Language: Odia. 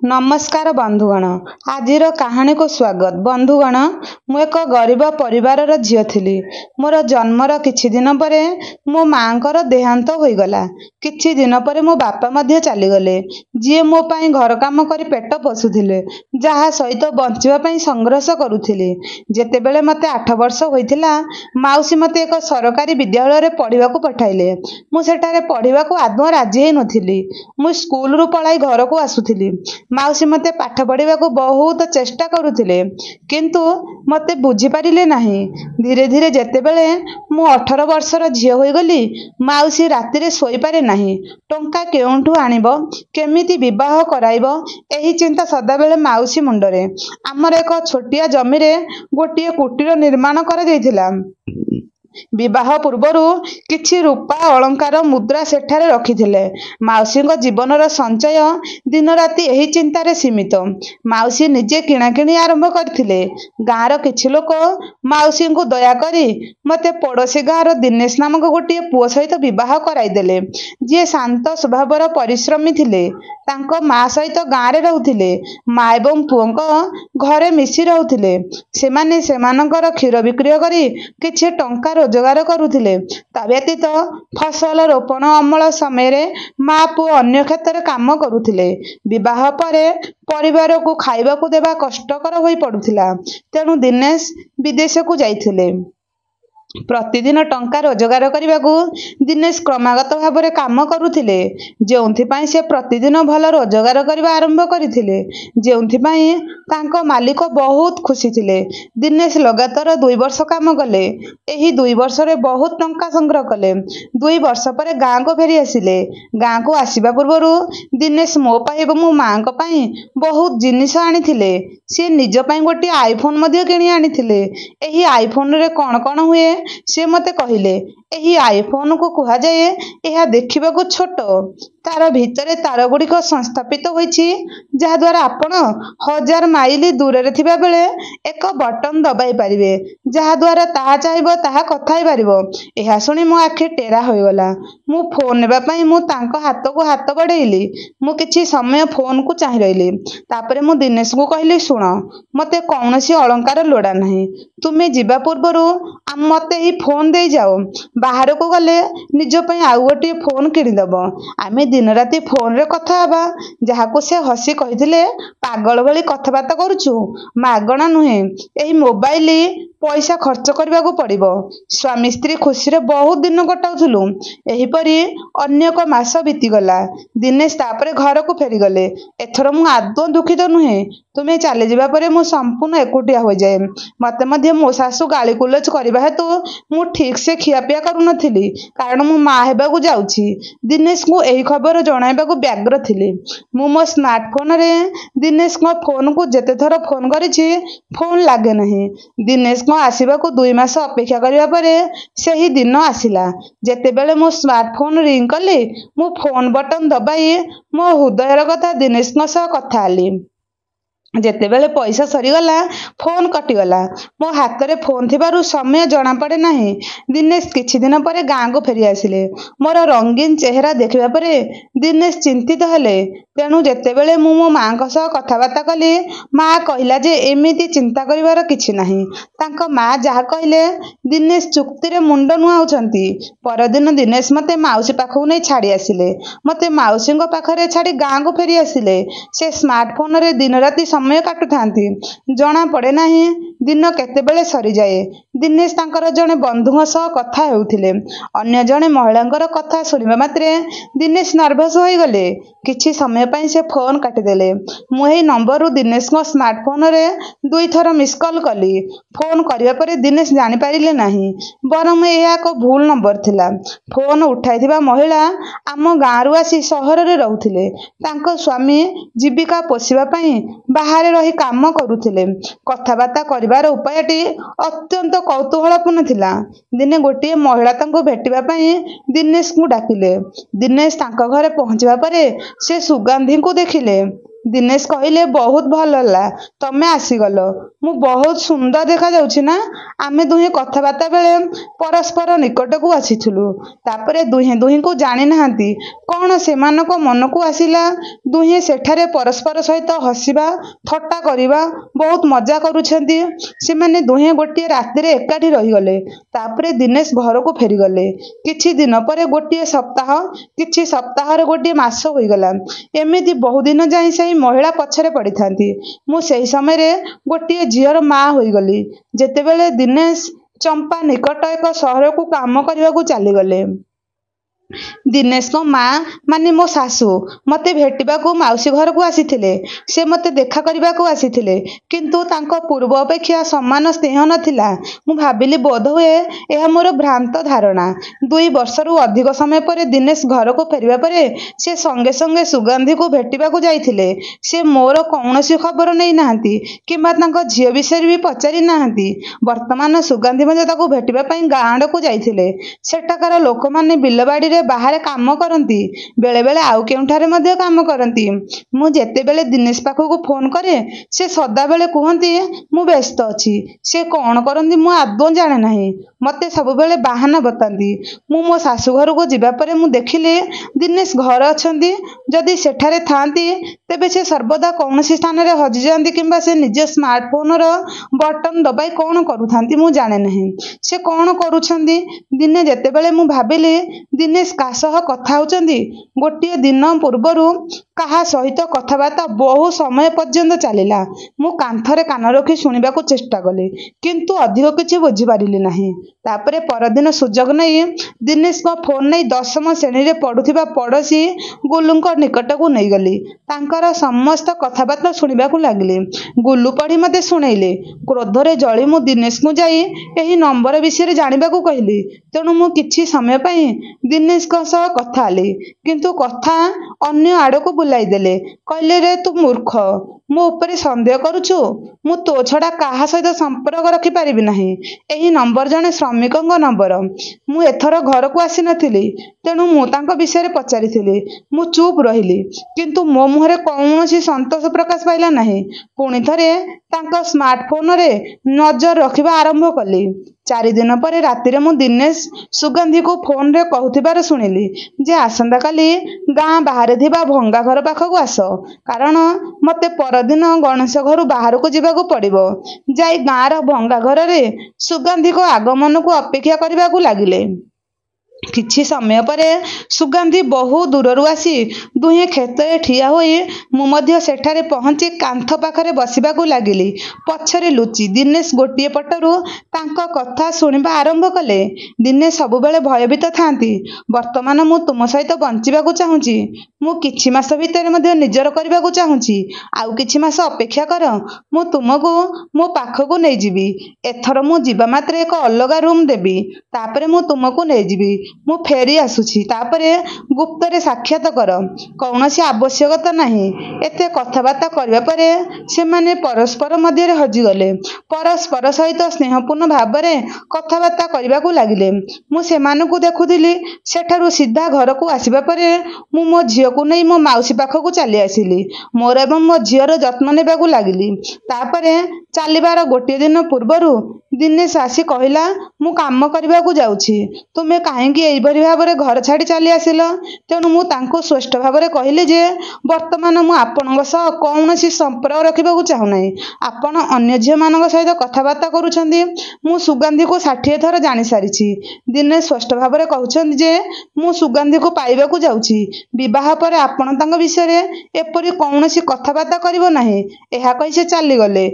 नमस्कार बंधुगण। आजिर कहानी को स्वागत। बंधुगण, मु एक गरीब परिवार झील थी। मोर जन्मर किछि दिन पर मो माँकर देहांत होईगला। किछि दिन पर मो बापा मध्य चलीगले, जी मो पाई घर काम करी पेट पोषुथिले, जहा सहित बंचिबा पाई संघर्ष करुथिले। जेतेबेले मते 8 वर्ष होइथिला, माउसी मते एक सरकारी विद्यालय रे पढ़िबाकू पठाइले। मु सेठारे पढ़िबाकू आदौ राजी हेइ नथिली। मु स्कूल रु पळाई घर को आसुथिली। माउसी मते पाठ पढ़िबाकू बहुत चेष्टा करुथिले, किंतु मते बुझी पारिले नाही। धीरे धीरे जेतेबेले मु 18 वर्षर झियो होईगली, माउसी रातिरे सोई पारे नाही। टंका केउंठू आनिबो, केमिति विवाह कराइबो, एही चिंता सदाबेले माउसी मुंडरे। आमर एक छोटिया जमीरे गोटिए कुटीर निर्माण करा जायथिला। विवाह पूर्वरु किछि रूपा अलंकार मुद्रा सेठारे रखिथिले। माउसीଙ୍କ जीवनर संचय दिन राति एही चिंतारे सीमित। माउसी निजे किणाकिणी आरंभ करथिले। गाँर किछि लोक माउसीଙ୍କୁ दया करी मते पड़ोसी गाँर दिनेश नामक गोटिए पुओ सहित विवाह कराइदेले, जी शांत स्वभावर परिश्रमी थिले। तांको माँ सहित गाँरे रहुथिले। माँ एवं पुओଙ୍କ घरे मिसी रहुथिले। सेमाने सेमानଙ୍କର क्षीर विक्रय करी किछि टंका रोजगार करुथिले। ता व्यतीत फसल रोपण अमल समय माँ पुओ अन्य क्षेत्र काम करुथिले। विवाह परे परिवार को खाइबा को देबा कष्टकर होई पड़ुथिला। तेणु दिनेश विदेश को जाइथिले। प्रतिदिन टंका रोजगार करने दिनेश क्रमागत भाव में काम करुथिले, जोंथिपाई से प्रतिदिन भल रोजगार करने आरंभ करथिले, जोंथिपाई तांको मालिक बहुत खुशी थिले। दिनेश लगातार 2 वर्ष काम कले। एही 2 वर्ष रे बहुत टंका संग्रह कले। 2 वर्ष पर गाँ को फेरी आसिले। गाँ को आसिबा पूर्वरु दिनेश मो पाई एवं मो माँ को पाई बहुत जिनिस आनिथिले। से निज पाई गोटे आईफोन मध्य किणी आनिथिले। एही आईफोन रे कोन कोन हुए से मते कहिले। एही आईफोन को कहा जाए यह देखिबा को छोट, तार भितरे तार गुड़िक संस्थापित होइछि, जहा द्वारा आपण 1000 माइल दूर रे थिबा बेले एक बटन दबाई पारिबे, जहा द्वारा ताहा चाहिबो ताहा कथाई पारिबो। एहा सुनी मो आखि टेरा होइगला। मु फोन नेबा पई मु तांको हाथ को हाथ बढ़ेइली। मु किछि समय फोन को चाहि रहिली। तापरे मु दिनेश को कहली, सुण, मते कौनसी अलंकार लोड़ा नाही। तुमे जीवा पूर्वरु मते ही फोन दे जाओ। बाहर को गले निज पई आउ गोटे फोन किनि दबो। आमे दिन राति फोन रे कथा हबा। जहाको से हसी कहिथिले, पागल भली कथबार्ता करूछु, मागणा नुहे, एही मोबाइल पैसा खर्च करबा को पड़िबो। स्वामी स्त्री खुशी रे बहुत दिन कटाउथुलु। एही परी अन्य को मास बीती गला। दिनेश तापरे घर को फेरी गले। एथर मु आदौ दुखित नुहे। तुमे चली जीवा परे मु संपूर्ण एकुटिया हो जाए। मते मध्य मो सासु गाली गुलज करबा हेतु मु ठीक से खियापिया करू नथिली, कारण मु माँ हेबा को जाउछि। दिनेश को एही खबर जणाइबा को व्यग्र थिली। मु मो स्मार्टफोन रे दिनेश को फोन को जेते थर फोन करिछि, फोन लागे नहीं। दिनेश को आसीबा को 2 मास अपेक्षा करिबा परे सेही दिन आसिला। जेतेबेले मो स्मार्टफोन रिंग कली, मु फोन बटन दबाई मो हृदयर कथा दिनेश को सह कथा आली। जेतेबेले पैसा सरीगला, फोन कटिगला। मो हाथ रे फोन थिबारु समय जना पड़े नाही। दिनेश किछि दिन परे गाँ को फेरी आसिले। मोर रंगीन चेहरा देखिबा परे दिनेश चिंतित हेले। तेणु जेतेबेले मु मो माँ को सह कथाबार्ता कली, माँ कहिला जे एमिति चिंता करिवार किछि नाही। तांको माँ जहा कहिले दिनेश चुक्ति रे मुंड नुआउछंती। परदिन दिनेश मते माउसी पाखु नै छाड़ी आसिले। मते माउसीଙ୍କ पाखरे छाड़ी गाँ को फेरी आसिले। से स्मार्टफोन रे दिन राति समय काटु थांती, जना पड़े नाही दिन केतेबेले सरी जाए। दिनेश तांकर जने बंधुଙ୍କ सह कथा हेउथिले। अन्य जने महिलांकर कथा सुनिबा मात्रे दिनेश नर्वस होई गले। किछि समय पई से फोन काटि देले। मु एही नंबर रु दिनेश को स्मार्टफोन रे 2 थर मिस कॉल कली। फोन करिबा परे दिनेश जानि पारिले नाही, बरम एहा एक भूल नंबर थिला। फोन उठाइथिबा महिला आम गाँ रु आसी शहर रे रहुथिले। तांको स्वामी जीविका पोषिबा पई बाहर रही काम करुथिले। कथाबार्ता करिवार उपायटी अत्यंत कौतूहलपूर्ण थिला। दिने गोटे महिला तांको भेटिबा पई दिनेश को डाकिले। दिनेश तांको घरे पहुंचबा परे से सुगंधी को देखिले। ଦିନେଶ କହିଲେ, ବହୁତ ଭଲ ହେଲା ତମେ ଆସିଗଲ। ମୁଁ ବହୁତ ସୁନ୍ଦର ଦେଖାଯାଉଛି ନା? ଆମେ ଦୁହେଁ କଥାବାର୍ତ୍ତା ବେଳେ ପରସ୍ପର ନିକଟକୁ ଆସିଥିଲୁ। ତାପରେ ଦୁହେଁ ଦୁହିଁଙ୍କୁ ଜାଣିନାହାନ୍ତି କ'ଣ ସେମାନଙ୍କ ମନକୁ ଆସିଲା। ଦୁହେଁ ସେଠାରେ ପରସ୍ପର ସହିତ ହସିବା, ଥଟ୍ଟା କରିବା, ବହୁତ ମଜା କରୁଛନ୍ତି। ସେମାନେ ଦୁହେଁ ଗୋଟିଏ ରାତିରେ ଏକାଠି ରହିଗଲେ। ତାପରେ ଦିନେଶ ଘରକୁ ଫେରିଗଲେ। କିଛି ଦିନ ପରେ ଗୋଟିଏ ସପ୍ତାହ, କିଛି ସପ୍ତାହରେ ଗୋଟିଏ ମାସ ହୋଇଗଲା। ଏମିତି ବହୁଦିନ ଯାଇ ସେହି ମହିଳା ପଛରେ ପଡ଼ିଥାନ୍ତି। ମୁଁ ସେହି ସମୟରେ ଗୋଟିଏ ଝିଅର ମା ହୋଇଗଲି। ଯେତେବେଳେ ଦିନେଶ ଚମ୍ପା ନିକଟ ଏକ ସହରକୁ କାମ କରିବାକୁ ଚାଲିଗଲେ। ଦିନେଶଙ୍କ ମା ମାନେ ମୋ ଶାଶୁ ମୋତେ ଭେଟିବାକୁ ମାଉସୀ ଘରକୁ ଆସିଥିଲେ। ସେ ମୋତେ ଦେଖା କରିବାକୁ ଆସିଥିଲେ, କିନ୍ତୁ ତାଙ୍କ ପୂର୍ବ ଅପେକ୍ଷା ସମାନ ସ୍ନେହ ନଥିଲା। ମୁଁ ଭାବିଲି ବୋଧହୁଏ ଏହା ମୋର ଭ୍ରାନ୍ତ ଧାରଣା। 2 ବର୍ଷରୁ ଅଧିକ ସମୟ ପରେ ଦିନେଶ ଘରକୁ ଫେରିବା ପରେ ସେ ସଙ୍ଗେ ସଙ୍ଗେ ସୁଗନ୍ଧିକୁ ଭେଟିବାକୁ ଯାଇଥିଲେ। ସେ ମୋର କୌଣସି ଖବର ନେଇନାହାନ୍ତି କିମ୍ବା ତାଙ୍କ ଝିଅ ବିଷୟରେ ବି ପଚାରି ନାହାନ୍ତି। ବର୍ତ୍ତମାନ ସୁଗନ୍ଧି ମଧ୍ୟ ତାକୁ ଭେଟିବା ପାଇଁ ଗାଁ ଆଡ଼କୁ ଯାଇଥିଲେ। ସେଠାକାର ଲୋକମାନେ ବିଲବାଡ଼ିରେ ବାହାରେ କାମ କରନ୍ତି, ବେଳେବେଳେ ଆଉ କେଉଁଠାରେ ମଧ୍ୟ କାମ କରନ୍ତି। ମୁଁ ଯେତେବେଳେ ଦିନେଶ ପାଖକୁ ଫୋନ୍ କରେ, ସେ ସଦାବେଳେ କୁହନ୍ତି ମୁଁ ବ୍ୟସ୍ତ ଅଛି। ସେ କ'ଣ କରନ୍ତି ମୁଁ ଆଦୌ ଜାଣେ ନାହିଁ। ମୋତେ ସବୁବେଳେ ବାହାନା ବତାନ୍ତି। ମୁଁ ମୋ ଶାଶୁ ଘରକୁ ଯିବା ପରେ ମୁଁ ଦେଖିଲି ଦିନେଶ ଘରେ ଅଛନ୍ତି। ଯଦି ସେଠାରେ ଥାଆନ୍ତି ତେବେ ସେ ସର୍ବଦା କୌଣସି ସ୍ଥାନରେ ହଜିଯାଆନ୍ତି କିମ୍ବା ସେ ନିଜ ସ୍ମାର୍ଟଫୋନର ବଟନ୍ ଦବାଇ କ'ଣ କରୁଥାନ୍ତି ମୁଁ ଜାଣେ ନାହିଁ। ସେ କ'ଣ କରୁଛନ୍ତି? ଦିନେ ଯେତେବେଳେ ମୁଁ ଭାବିଲି ଦିନେଶ କାହା ସହ କଥା ହେଉଛନ୍ତି, ଗୋଟିଏ ଦିନ ପୂର୍ବରୁ କାହା ସହିତ କଥାବାର୍ତ୍ତା ବହୁ ସମୟ ପର୍ଯ୍ୟନ୍ତ ଚାଲିଲା। ମୁଁ କାନ୍ଥରେ କାନ ରଖି ଶୁଣିବାକୁ ଚେଷ୍ଟା କଲି, କିନ୍ତୁ ଅଧିକ କିଛି ବୁଝିପାରିଲି ନାହିଁ। ତାପରେ ପରଦିନ ସୁଯୋଗ ନେଇ ଦିନେଶଙ୍କ ଫୋନ୍ ନେଇ 10ମ ଶ୍ରେଣୀରେ ପଢ଼ୁଥିବା ପଡ଼ୋଶୀ ଗୁଲୁଙ୍କ ନିକଟକୁ ନେଇଗଲି। ତାଙ୍କର ସମସ୍ତ କଥାବାର୍ତ୍ତା ଶୁଣିବାକୁ ଲାଗିଲି। ଗୁଲୁ ପଢ଼ି ମୋତେ ଶୁଣେଇଲେ। କ୍ରୋଧରେ ଜଳି ମୁଁ ଦିନେଶଙ୍କୁ ଯାଇ ଏହି ନମ୍ବର ବିଷୟରେ ଜାଣିବାକୁ କହିଲି। ତେଣୁ ମୁଁ କିଛି ସମୟ ପାଇଁ ଦିନେଶଙ୍କ ସହ କଥା ହେଲି, କିନ୍ତୁ କଥା ଅନ୍ୟ ଆଡ଼କୁ ବୁଲାଇ ଦେଲେ। କହିଲେ, ରେ ତୁ ମୂର୍ଖ, ମୋ ଉପରେ ସନ୍ଦେହ କରୁଛୁ? ମୁଁ ତୋ ଛଡ଼ା କାହା ସହିତ ସମ୍ପର୍କ ରଖିପାରିବି ନାହିଁ। ଏହି ନମ୍ବର ଜଣେ ଶ୍ରମିକଙ୍କ ନମ୍ବର। ମୁଁ ଏଥର ଘରକୁ ଆସିନଥିଲି, ତେଣୁ ମୁଁ ତାଙ୍କ ବିଷୟରେ ପଚାରିଥିଲି। ମୁଁ ଚୁପ୍ ରହିଲି, କିନ୍ତୁ ମୋ ମୁହଁରେ କୌଣସି ସନ୍ତୋଷ ପ୍ରକାଶ ପାଇଲା ନାହିଁ। ପୁଣି ଥରେ ତାଙ୍କ ସ୍ମାର୍ଟଫୋନରେ ନଜର ରଖିବା ଆରମ୍ଭ କଲି। 4 ଦିନ ପରେ ରାତିରେ ମୁଁ ଦିନେଶ ସୁଗନ୍ଧିକୁ ଫୋନରେ କହୁଥିବାର ଶୁଣିଲି ଯେ ଆସନ୍ତାକାଲି ଗାଁ ବାହାରେ ଥିବା ଭଙ୍ଗା ଘର ପାଖକୁ ଆସ, କାରଣ ମୋତେ ପରଦିନ ଗଣେଶ ଘରୁ ବାହାରକୁ ଯିବାକୁ ପଡ଼ିବ। ଯାଇ ଗାଁର ଭଙ୍ଗା ଘରରେ ସୁଗନ୍ଧିଙ୍କ ଆଗମନକୁ ଅପେକ୍ଷା କରିବାକୁ ଲାଗିଲେ। କିଛି ସମୟ ପରେ ସୁଗନ୍ଧି ବହୁ ଦୂରରୁ ଆସି ଦୁହେଁ କ୍ଷେତରେ ଠିଆ ହୋଇ ମୁଁ ମଧ୍ୟ ସେଠାରେ ପହଞ୍ଚି କାନ୍ଥ ପାଖରେ ବସିବାକୁ ଲାଗିଲି। ପଛରେ ଲୁଚି ଦିନେଶ ଗୋଟିଏ ପଟରୁ ତାଙ୍କ କଥା ଶୁଣିବା ଆରମ୍ଭ କଲେ। ଦିନେଶ ସବୁବେଳେ ଭୟଭୀତ ଥାଆନ୍ତି। ବର୍ତ୍ତମାନ ମୁଁ ତୁମ ସହିତ ବଞ୍ଚିବାକୁ ଚାହୁଁଛି। ମୁଁ କିଛି ମାସ ଭିତରେ ମଧ୍ୟ ନିଜର କରିବାକୁ ଚାହୁଁଛି। ଆଉ କିଛି ମାସ ଅପେକ୍ଷା କର, ମୁଁ ତୁମକୁ ମୋ ପାଖକୁ ନେଇଯିବି। ଏଥର ମୁଁ ଯିବା ମାତ୍ରେ ଏକ ଅଲଗା ରୁମ୍ ଦେବି। ତାପରେ ମୁଁ ତୁମକୁ ନେଇଯିବି। ମୁଁ ଫେରି ଆସୁଛି। ତାପରେ ଗୁପ୍ତରେ ସାକ୍ଷାତ କର। କୌଣସି ଆବଶ୍ୟକତା ନାହିଁ। ଏତେ କଥାବାର୍ତ୍ତା କରିବା ପରେ ସେମାନେ ପରସ୍ପର ମଧ୍ୟରେ ହଜିଗଲେ। ପରସ୍ପର ସହିତ ସ୍ନେହପୂର୍ଣ୍ଣ ଭାବରେ କଥାବାର୍ତ୍ତା କରିବାକୁ ଲାଗିଲେ। ମୁଁ ସେମାନଙ୍କୁ ଦେଖୁଥିଲି। ସେଠାରୁ ସିଧା ଘରକୁ ଆସିବା ପରେ ମୁଁ ମୋ ଝିଅକୁ ନେଇ ମୋ ମାଉସୀ ପାଖକୁ ଚାଲି ଆସିଲି। ମୋର ଏବଂ ମୋ ଝିଅର ଯତ୍ନ ନେବାକୁ ଲାଗିଲି। ତାପରେ ଚାଲିବାର ଗୋଟିଏ ଦିନ ପୂର୍ବରୁ ଦିନେଶ ଆସି କହିଲା, ମୁଁ କାମ କରିବାକୁ ଯାଉଛି। ତୁମେ କାହିଁକି ଏହିପରି ଭାବରେ ଘର ଛାଡ଼ି ଚାଲି ଆସିଲ? ତେଣୁ ମୁଁ ତାଙ୍କୁ ସ୍ପଷ୍ଟ ଭାବରେ କହିଲି ଯେ ବର୍ତ୍ତମାନ ମୁଁ ଆପଣଙ୍କ ସହ କୌଣସି ସମ୍ପର୍କ ରଖିବାକୁ ଚାହୁଁନାହିଁ। ଆପଣ ଅନ୍ୟ ଝିଅମାନଙ୍କ ସହିତ କଥାବାର୍ତ୍ତା କରୁଛନ୍ତି। ମୁଁ ସୁଗନ୍ଧିକୁ 60 ଥର ଜାଣିସାରିଛି। ଦିନେଶ ସ୍ପଷ୍ଟ ଭାବରେ କହୁଛନ୍ତି ଯେ ମୁଁ ସୁଗନ୍ଧିକୁ ପାଇବାକୁ ଯାଉଛି। ବିବାହ ପରେ ଆପଣ ତାଙ୍କ ବିଷୟରେ ଏପରି କୌଣସି କଥାବାର୍ତ୍ତା କରିବ ନାହିଁ। ଏହା କହି ସେ ଚାଲିଗଲେ।